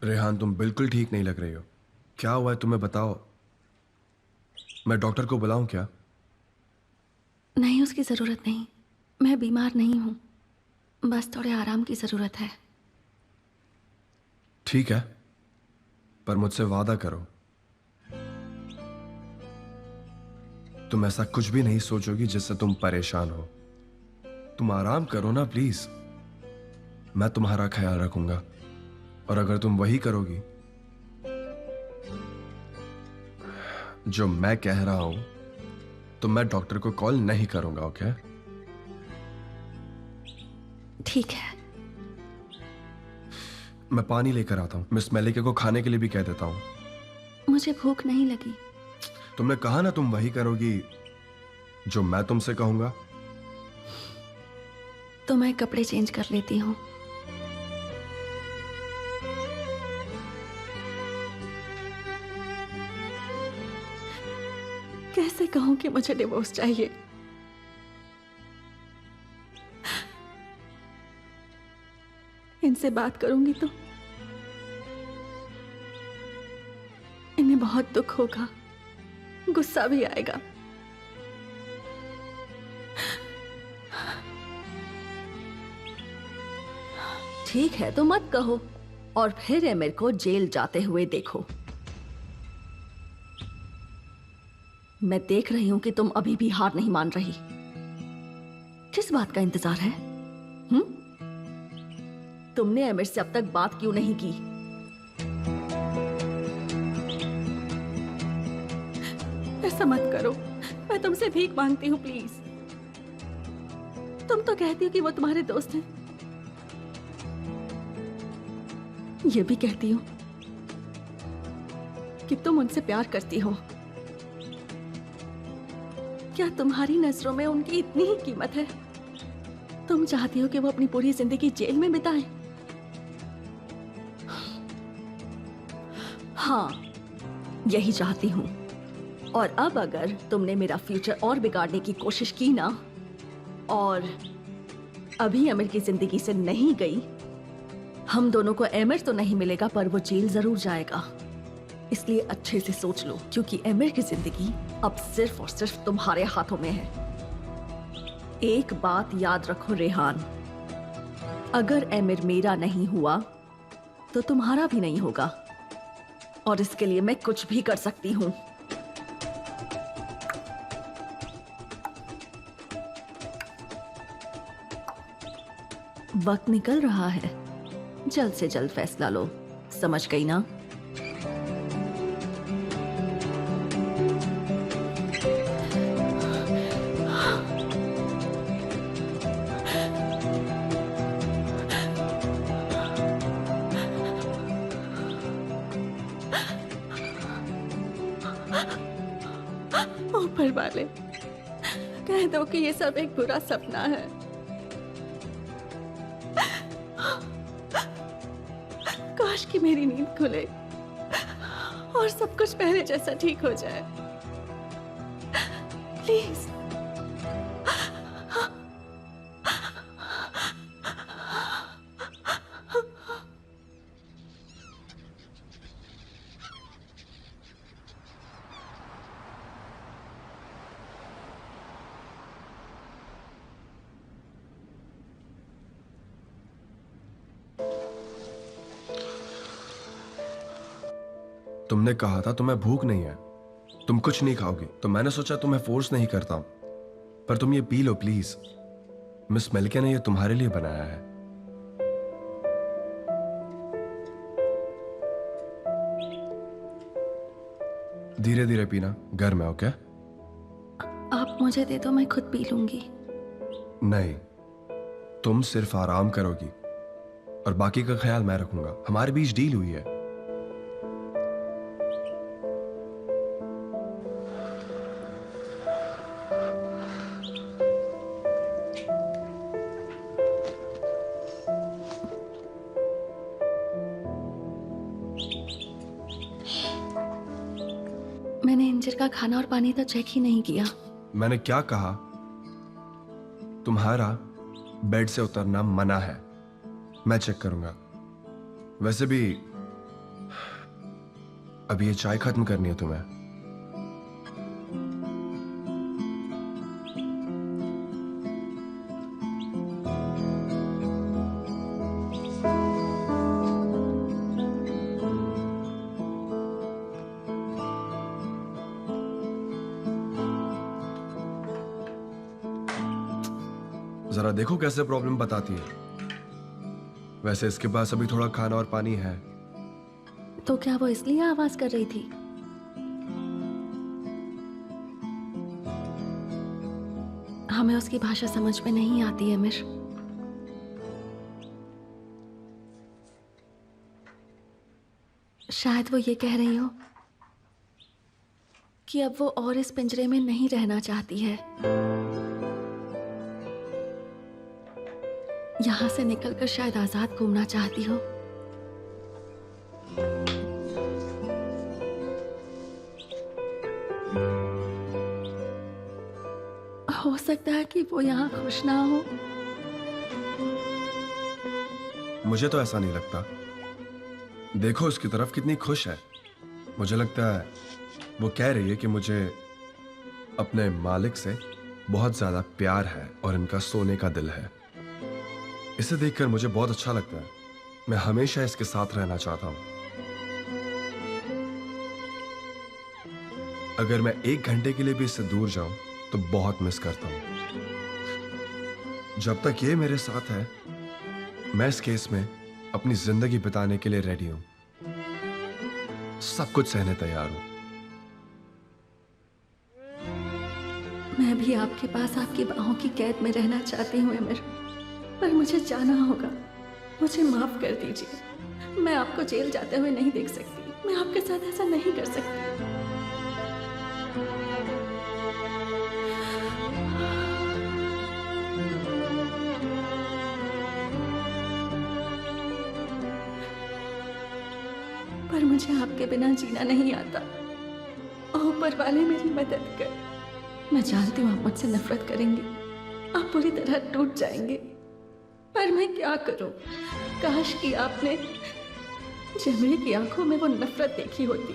रेहान, तुम बिल्कुल ठीक नहीं लग रही हो। क्या हुआ है तुम्हें, बताओ। मैं डॉक्टर को बुलाऊं क्या? नहीं, उसकी ज़रूरत नहीं। मैं बीमार नहीं हूँ, बस थोड़े आराम की ज़रूरत है। ठीक है, पर मुझसे वादा करो तुम ऐसा कुछ भी नहीं सोचोगी जिससे तुम परेशान हो। तुम आराम करो ना प्लीज। मैं तुम्हारा ख्याल रखूंगा, और अगर तुम वही करोगी जो मैं कह रहा हूं तो मैं डॉक्टर को कॉल नहीं करूंगा। ओके? ठीक है। मैं पानी लेकर आता हूं। मिस मेलिका को खाने के लिए भी कह देता हूं। मुझे भूख नहीं लगी। तुमने कहा ना तुम वही करोगी जो मैं तुमसे कहूंगा। तो मैं कपड़े चेंज कर लेती हूँ। कैसे कहूँ कि मुझे डिवोर्स चाहिए? इनसे बात करूंगी तो इन्हें बहुत दुख होगा, गुस्सा भी आएगा। ठीक है तो मत कहो, और फिर एमिर को जेल जाते हुए देखो। मैं देख रही हूं कि तुम अभी भी हार नहीं मान रही। किस बात का इंतजार है? तुमने एमिर से अब तक बात क्यों नहीं की? ऐसा मत करो, मैं तुमसे भीख मांगती हूँ प्लीज। तुम तो कहती हो कि वो तुम्हारे दोस्त हैं। ये भी कहती हो कि तुम उनसे प्यार करती हो। क्या तुम्हारी नजरों में उनकी इतनी ही कीमत है? तुम चाहती हो कि वो अपनी पूरी जिंदगी जेल में बिताए? हाँ, यही चाहती हूं। और अब अगर तुमने मेरा फ्यूचर और बिगाड़ने की कोशिश की ना, और अभी एमिर की जिंदगी से नहीं गई, हम दोनों को एमिर तो नहीं मिलेगा पर वो जेल जरूर जाएगा। इसलिए अच्छे से सोच लो, क्योंकि एमिर की जिंदगी अब सिर्फ और सिर्फ तुम्हारे हाथों में है। एक बात याद रखो रेहान, अगर एमिर मेरा नहीं हुआ तो तुम्हारा भी नहीं होगा, और इसके लिए मैं कुछ भी कर सकती हूं। वक्त निकल रहा है, जल्द से जल्द फैसला लो, समझ गई ना? ऊपर वाले, कह दो कि ये सब एक बुरा सपना है। काश कि मेरी नींद खुले और सब कुछ पहले जैसा ठीक हो जाए। प्लीज। तुमने कहा था तुम्हें भूख नहीं है, तुम कुछ नहीं खाओगी, तो मैंने सोचा तुम्हें फोर्स नहीं करता हूं। पर तुम ये पी लो प्लीज। मिस मेलिका ने ये तुम्हारे लिए बनाया है। धीरे धीरे पीना, गर्म है। ओके? आप मुझे दे दो, मैं खुद पी लूंगी। नहीं, तुम सिर्फ आराम करोगी और बाकी का ख्याल मैं रखूंगा। हमारे बीच डील हुई है। मैंने इंजर का खाना और पानी तो चेक ही नहीं किया। मैंने क्या कहा? तुम्हारा बेड से उतरना मना है। मैं चेक करूंगा। वैसे भी अभी ये चाय खत्म करनी है तुम्हें। जरा देखो कैसे प्रॉब्लम बताती है। वैसे इसके पास अभी थोड़ा खाना और पानी है। तो क्या वो इसलिए आवाज कर रही थी? हमें उसकी भाषा समझ में नहीं आती है मिश। शायद वो ये कह रही हो कि अब वो और इस पिंजरे में नहीं रहना चाहती है। यहां से निकलकर शायद आजाद घूमना चाहती हो। हो सकता है कि वो यहां खुश ना हो। मुझे तो ऐसा नहीं लगता। देखो उसकी तरफ कितनी खुश है। मुझे लगता है वो कह रही है कि मुझे अपने मालिक से बहुत ज्यादा प्यार है और इनका सोने का दिल है। इसे देखकर मुझे बहुत अच्छा लगता है। मैं हमेशा इसके साथ रहना चाहता हूं। अगर मैं 1 घंटे के लिए भी इससे दूर जाऊं तो बहुत मिस करता हूं। जब तक ये मेरे साथ है मैं इस केस में अपनी जिंदगी बिताने के लिए रेडी हूं। सब कुछ सहने तैयार हूं। मैं भी आपके पास आपकी बाहों की कैद में रहना चाहती हूँ अमर, पर मुझे जाना होगा। मुझे माफ कर दीजिए। मैं आपको जेल जाते हुए नहीं देख सकती। मैं आपके साथ ऐसा नहीं कर सकती। पर मुझे आपके बिना जीना नहीं आता। ऊपर वाले मेरी मदद कर। मैं जानती हूँ आप मुझसे नफरत करेंगे। आप पूरी तरह टूट जाएंगे। पर मैं क्या करूं? काश कि आपने जमील की आंखों में वो नफरत देखी होती।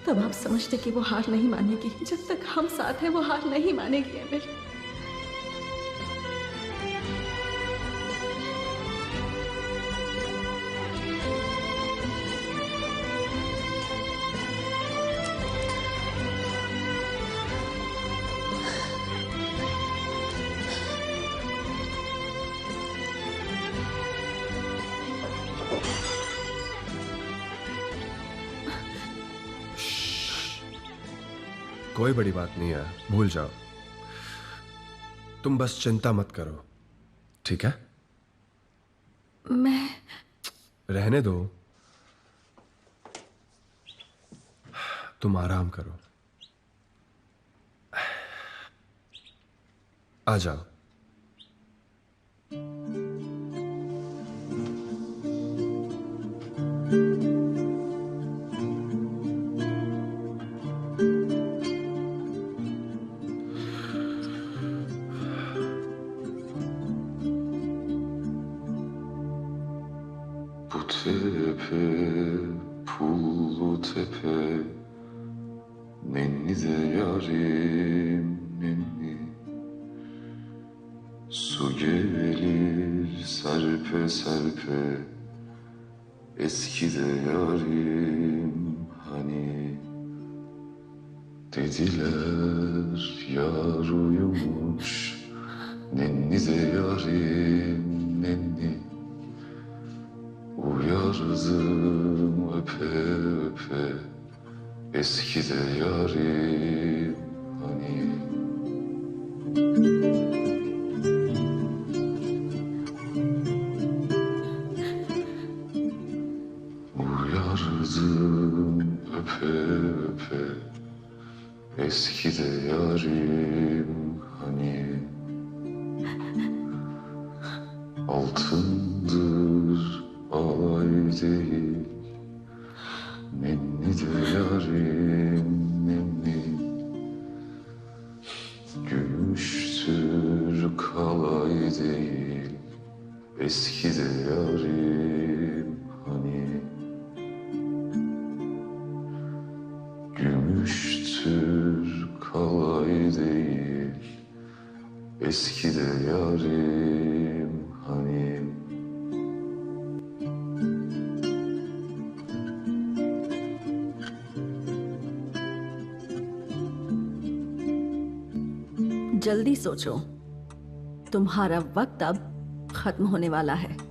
तब आप समझते कि वो हार नहीं मानेगी। जब तक हम साथ हैं वो हार नहीं मानेगी अमर। कोई बड़ी बात नहीं है, भूल जाओ। तुम बस चिंता मत करो, ठीक है? मैं रहने दो। तुम आराम करो। आ जाओ। Bu tepe, pullu tepe, nenni de yarim nenni. Su gelir serpe serpe, eski de yarim hani. Dediler yar uyumuş, nenni de yarim nenni. Uyardım öpe öpe, eski de yarim hani. Uyardım öpe öpe, eski de yarim hani. Altındır alay değil, nenni de yarim nenni. Gümüştür kalay değil, eski de yarim hani. Eski de yarim hani. जल्दी सोचो, तुम्हारा वक्त अब खत्म होने वाला है।